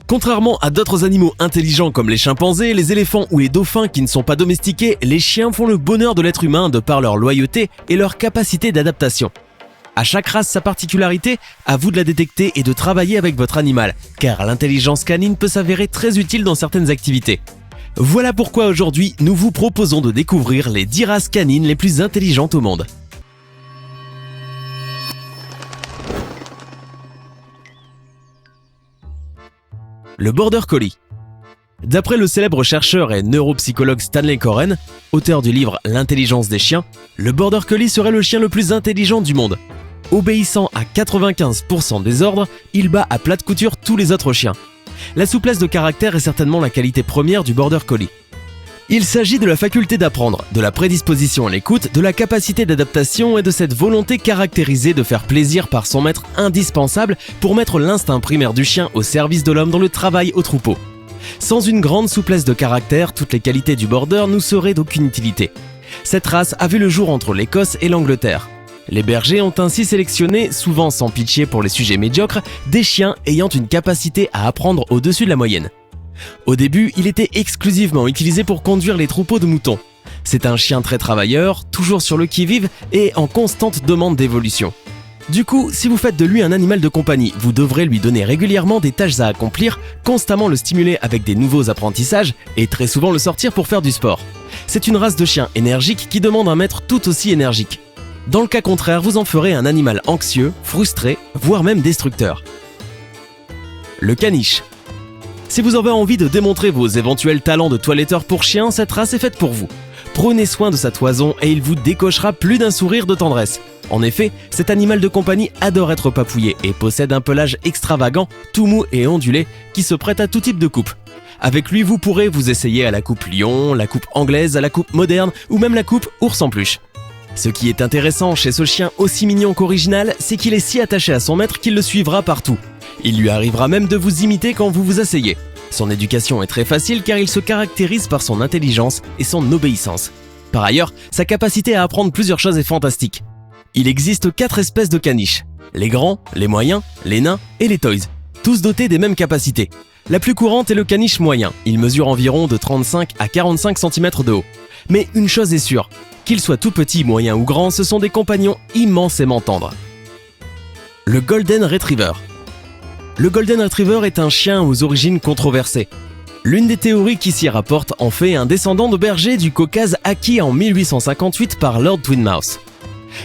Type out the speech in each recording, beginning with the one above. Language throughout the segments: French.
Contrairement à d'autres animaux intelligents comme les chimpanzés, les éléphants ou les dauphins qui ne sont pas domestiqués, les chiens font le bonheur de l'être humain de par leur loyauté et leur capacité d'adaptation. À chaque race sa particularité, à vous de la détecter et de travailler avec votre animal, car l'intelligence canine peut s'avérer très utile dans certaines activités. Voilà pourquoi aujourd'hui, nous vous proposons de découvrir les 10 races canines les plus intelligentes au monde. Le Border Collie. D'après le célèbre chercheur et neuropsychologue Stanley Coren, auteur du livre L'intelligence des chiens, le Border Collie serait le chien le plus intelligent du monde. Obéissant à 95% des ordres, il bat à plate couture tous les autres chiens. La souplesse de caractère est certainement la qualité première du Border Collie. Il s'agit de la faculté d'apprendre, de la prédisposition à l'écoute, de la capacité d'adaptation et de cette volonté caractérisée de faire plaisir par son maître indispensable pour mettre l'instinct primaire du chien au service de l'homme dans le travail au troupeau. Sans une grande souplesse de caractère, toutes les qualités du Border nous seraient d'aucune utilité. Cette race a vu le jour entre l'Écosse et l'Angleterre. Les bergers ont ainsi sélectionné, souvent sans pitié pour les sujets médiocres, des chiens ayant une capacité à apprendre au-dessus de la moyenne. Au début, il était exclusivement utilisé pour conduire les troupeaux de moutons. C'est un chien très travailleur, toujours sur le qui-vive et en constante demande d'évolution. Du coup, si vous faites de lui un animal de compagnie, vous devrez lui donner régulièrement des tâches à accomplir, constamment le stimuler avec des nouveaux apprentissages et très souvent le sortir pour faire du sport. C'est une race de chien énergique qui demande un maître tout aussi énergique. Dans le cas contraire, vous en ferez un animal anxieux, frustré, voire même destructeur. Le caniche. Si vous avez envie de démontrer vos éventuels talents de toiletteur pour chien, cette race est faite pour vous. Prenez soin de sa toison et il vous décochera plus d'un sourire de tendresse. En effet, cet animal de compagnie adore être papouillé et possède un pelage extravagant, tout mou et ondulé, qui se prête à tout type de coupe. Avec lui, vous pourrez vous essayer à la coupe lion, la coupe anglaise, à la coupe moderne ou même la coupe ours en peluche. Ce qui est intéressant chez ce chien aussi mignon qu'original, c'est qu'il est si attaché à son maître qu'il le suivra partout. Il lui arrivera même de vous imiter quand vous vous asseyez. Son éducation est très facile car il se caractérise par son intelligence et son obéissance. Par ailleurs, sa capacité à apprendre plusieurs choses est fantastique. Il existe 4 espèces de caniches. Les grands, les moyens, les nains et les toys. Tous dotés des mêmes capacités. La plus courante est le caniche moyen. Il mesure environ de 35 à 45 cm de haut. Mais une chose est sûre, qu'il soit tout petit, moyen ou grand, ce sont des compagnons immensément tendres. Le Golden Retriever. Le Golden Retriever est un chien aux origines controversées. L'une des théories qui s'y rapporte en fait un descendant de berger du Caucase acquis en 1858 par Lord Twinmouse.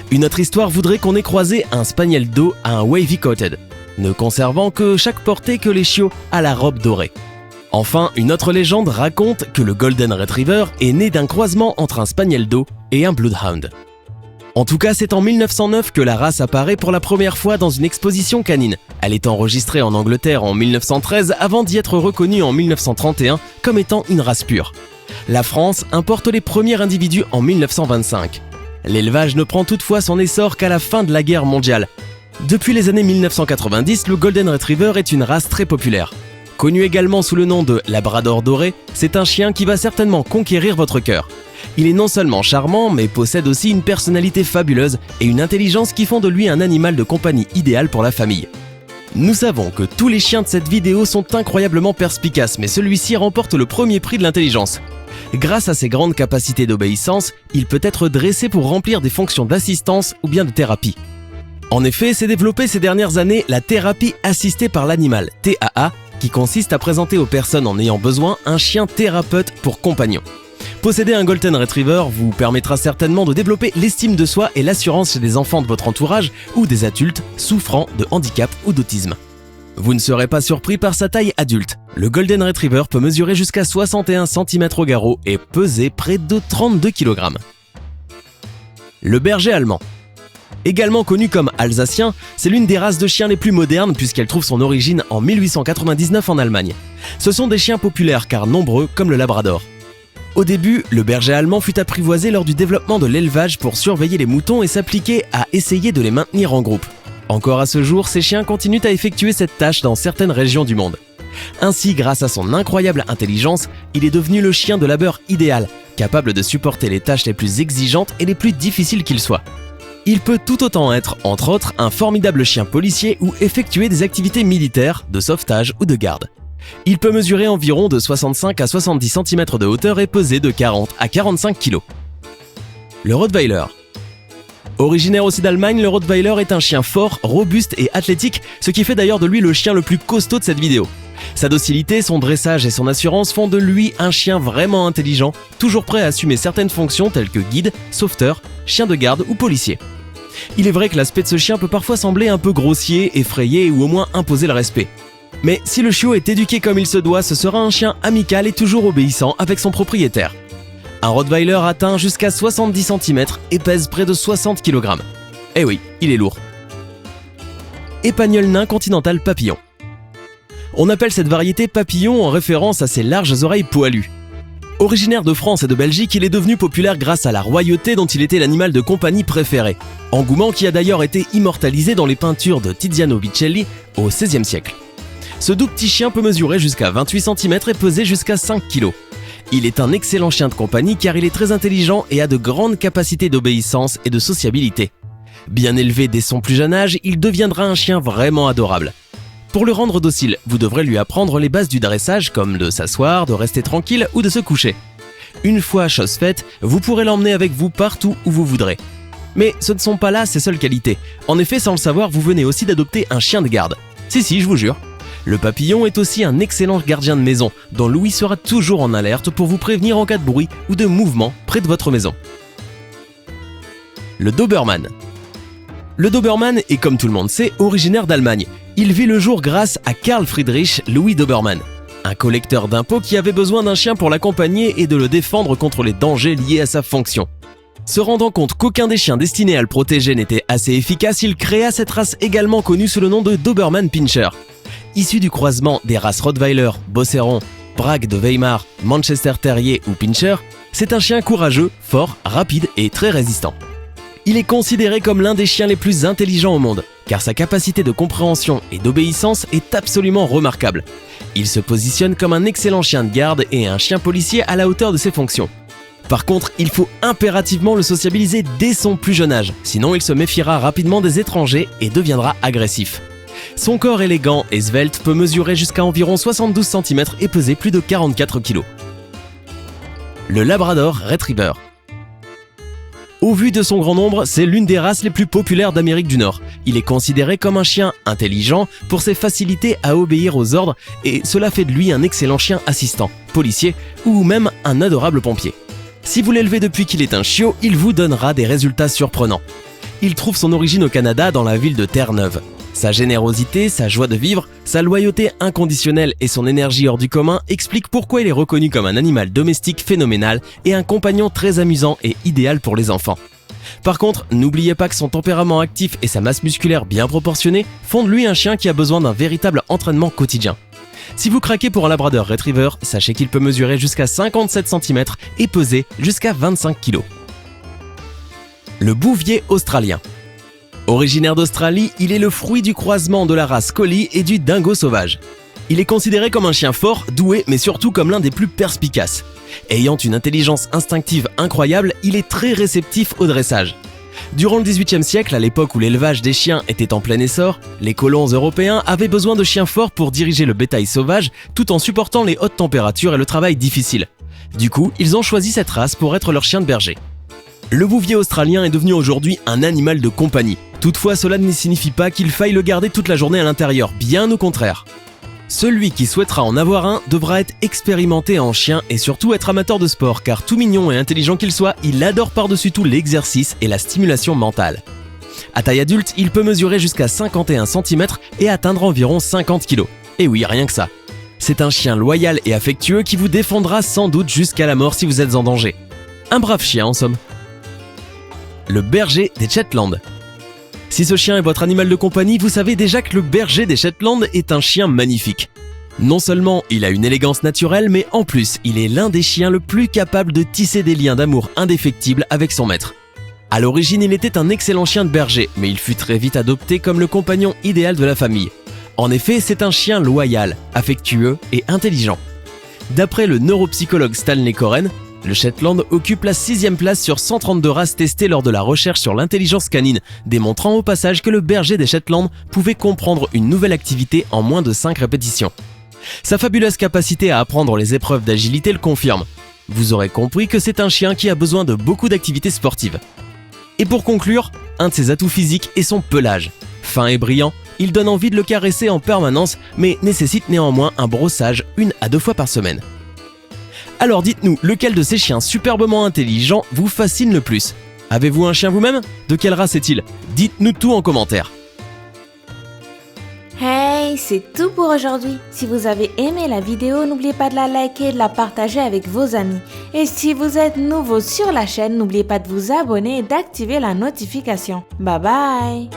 Une autre histoire voudrait qu'on ait croisé un spaniel d'eau à un wavy coated, ne conservant que chaque portée que les chiots à la robe dorée. Enfin, une autre légende raconte que le Golden Retriever est né d'un croisement entre un spaniel d'eau et un bloodhound. En tout cas, c'est en 1909 que la race apparaît pour la première fois dans une exposition canine. Elle est enregistrée en Angleterre en 1913 avant d'y être reconnue en 1931 comme étant une race pure. La France importe les premiers individus en 1925. L'élevage ne prend toutefois son essor qu'à la fin de la guerre mondiale. Depuis les années 1990, le Golden Retriever est une race très populaire. Connu également sous le nom de Labrador doré, c'est un chien qui va certainement conquérir votre cœur. Il est non seulement charmant, mais possède aussi une personnalité fabuleuse et une intelligence qui font de lui un animal de compagnie idéal pour la famille. Nous savons que tous les chiens de cette vidéo sont incroyablement perspicaces, mais celui-ci remporte le premier prix de l'intelligence. Grâce à ses grandes capacités d'obéissance, il peut être dressé pour remplir des fonctions d'assistance ou bien de thérapie. En effet, s'est développée ces dernières années la thérapie assistée par l'animal, TAA, qui consiste à présenter aux personnes en ayant besoin un chien thérapeute pour compagnon. Posséder un Golden Retriever vous permettra certainement de développer l'estime de soi et l'assurance chez des enfants de votre entourage ou des adultes souffrant de handicap ou d'autisme. Vous ne serez pas surpris par sa taille adulte. Le Golden Retriever peut mesurer jusqu'à 61 cm au garrot et peser près de 32 kg. Le berger allemand. Également connu comme alsacien, c'est l'une des races de chiens les plus modernes puisqu'elle trouve son origine en 1899 en Allemagne. Ce sont des chiens populaires car nombreux comme le Labrador. Au début, le berger allemand fut apprivoisé lors du développement de l'élevage pour surveiller les moutons et s'appliquer à essayer de les maintenir en groupe. Encore à ce jour, ces chiens continuent à effectuer cette tâche dans certaines régions du monde. Ainsi, grâce à son incroyable intelligence, il est devenu le chien de labeur idéal, capable de supporter les tâches les plus exigeantes et les plus difficiles qu'il soit. Il peut tout autant être, entre autres, un formidable chien policier ou effectuer des activités militaires, de sauvetage ou de garde. Il peut mesurer environ de 65 à 70 cm de hauteur et peser de 40 à 45 kg. Le Rottweiler. Originaire aussi d'Allemagne, le Rottweiler est un chien fort, robuste et athlétique, ce qui fait d'ailleurs de lui le chien le plus costaud de cette vidéo. Sa docilité, son dressage et son assurance font de lui un chien vraiment intelligent, toujours prêt à assumer certaines fonctions telles que guide, sauveteur, chien de garde ou policier. Il est vrai que l'aspect de ce chien peut parfois sembler un peu grossier, effrayé ou au moins imposer le respect. Mais si le chiot est éduqué comme il se doit, ce sera un chien amical et toujours obéissant avec son propriétaire. Un Rottweiler atteint jusqu'à 70 cm et pèse près de 60 kg. Eh oui, il est lourd. Épagneul nain continental papillon. On appelle cette variété papillon en référence à ses larges oreilles poilues. Originaire de France et de Belgique, il est devenu populaire grâce à la royauté dont il était l'animal de compagnie préféré. Engouement qui a d'ailleurs été immortalisé dans les peintures de Tiziano Biccelli au XVIe siècle. Ce doux petit chien peut mesurer jusqu'à 28 cm et peser jusqu'à 5 kg. Il est un excellent chien de compagnie car il est très intelligent et a de grandes capacités d'obéissance et de sociabilité. Bien élevé dès son plus jeune âge, il deviendra un chien vraiment adorable. Pour le rendre docile, vous devrez lui apprendre les bases du dressage comme de s'asseoir, de rester tranquille ou de se coucher. Une fois chose faite, vous pourrez l'emmener avec vous partout où vous voudrez. Mais ce ne sont pas là ses seules qualités. En effet, sans le savoir, vous venez aussi d'adopter un chien de garde. Si, je vous jure. Le papillon est aussi un excellent gardien de maison, dont Louis sera toujours en alerte pour vous prévenir en cas de bruit ou de mouvement près de votre maison. Le Doberman. Le Doberman est, comme tout le monde sait, originaire d'Allemagne. Il vit le jour grâce à Karl Friedrich Louis Doberman, un collecteur d'impôts qui avait besoin d'un chien pour l'accompagner et de le défendre contre les dangers liés à sa fonction. Se rendant compte qu'aucun des chiens destinés à le protéger n'était assez efficace, il créa cette race également connue sous le nom de Doberman Pinscher. Issu du croisement des races Rottweiler, Bosseron, Prague de Weimar, Manchester Terrier ou Pinscher, c'est un chien courageux, fort, rapide et très résistant. Il est considéré comme l'un des chiens les plus intelligents au monde, car sa capacité de compréhension et d'obéissance est absolument remarquable. Il se positionne comme un excellent chien de garde et un chien policier à la hauteur de ses fonctions. Par contre, il faut impérativement le sociabiliser dès son plus jeune âge, sinon il se méfiera rapidement des étrangers et deviendra agressif. Son corps élégant et svelte peut mesurer jusqu'à environ 72 cm et peser plus de 44 kg. Le Labrador Retriever. Au vu de son grand nombre, c'est l'une des races les plus populaires d'Amérique du Nord. Il est considéré comme un chien intelligent pour ses facilités à obéir aux ordres et cela fait de lui un excellent chien assistant, policier ou même un adorable pompier. Si vous l'élevez depuis qu'il est un chiot, il vous donnera des résultats surprenants. Il trouve son origine au Canada dans la ville de Terre-Neuve. Sa générosité, sa joie de vivre, sa loyauté inconditionnelle et son énergie hors du commun expliquent pourquoi il est reconnu comme un animal domestique phénoménal et un compagnon très amusant et idéal pour les enfants. Par contre, n'oubliez pas que son tempérament actif et sa masse musculaire bien proportionnée font de lui un chien qui a besoin d'un véritable entraînement quotidien. Si vous craquez pour un Labrador Retriever, sachez qu'il peut mesurer jusqu'à 57 cm et peser jusqu'à 25 kg. Le Bouvier australien. Originaire d'Australie, il est le fruit du croisement de la race Collie et du dingo sauvage. Il est considéré comme un chien fort, doué, mais surtout comme l'un des plus perspicaces. Ayant une intelligence instinctive incroyable, il est très réceptif au dressage. Durant le XVIIIe siècle, à l'époque où l'élevage des chiens était en plein essor, les colons européens avaient besoin de chiens forts pour diriger le bétail sauvage tout en supportant les hautes températures et le travail difficile. Du coup, ils ont choisi cette race pour être leur chien de berger. Le bouvier australien est devenu aujourd'hui un animal de compagnie. Toutefois, cela ne signifie pas qu'il faille le garder toute la journée à l'intérieur, bien au contraire. Celui qui souhaitera en avoir un devra être expérimenté en chien et surtout être amateur de sport, car tout mignon et intelligent qu'il soit, il adore par-dessus tout l'exercice et la stimulation mentale. À taille adulte, il peut mesurer jusqu'à 51 cm et atteindre environ 50 kg. Et oui, rien que ça. C'est un chien loyal et affectueux qui vous défendra sans doute jusqu'à la mort si vous êtes en danger. Un brave chien en somme. Le berger des Shetland. Si ce chien est votre animal de compagnie, vous savez déjà que le berger des Shetland est un chien magnifique. Non seulement il a une élégance naturelle, mais en plus, il est l'un des chiens le plus capable de tisser des liens d'amour indéfectibles avec son maître. À l'origine, il était un excellent chien de berger, mais il fut très vite adopté comme le compagnon idéal de la famille. En effet, c'est un chien loyal, affectueux et intelligent. D'après le neuropsychologue Stanley Coren, le Shetland occupe la 6e place sur 132 races testées lors de la recherche sur l'intelligence canine, démontrant au passage que le berger des Shetland pouvait comprendre une nouvelle activité en moins de 5 répétitions. Sa fabuleuse capacité à apprendre les épreuves d'agilité le confirme. Vous aurez compris que c'est un chien qui a besoin de beaucoup d'activités sportives. Et pour conclure, un de ses atouts physiques est son pelage. Fin et brillant, il donne envie de le caresser en permanence, mais nécessite néanmoins un brossage 1 à 2 fois par semaine. Alors dites-nous, lequel de ces chiens superbement intelligents vous fascine le plus? Avez-vous un chien vous-même? De quelle race est-il? Dites-nous tout en commentaire. Hey, c'est tout pour aujourd'hui. Si vous avez aimé la vidéo, n'oubliez pas de la liker et de la partager avec vos amis. Et si vous êtes nouveau sur la chaîne, n'oubliez pas de vous abonner et d'activer la notification. Bye bye!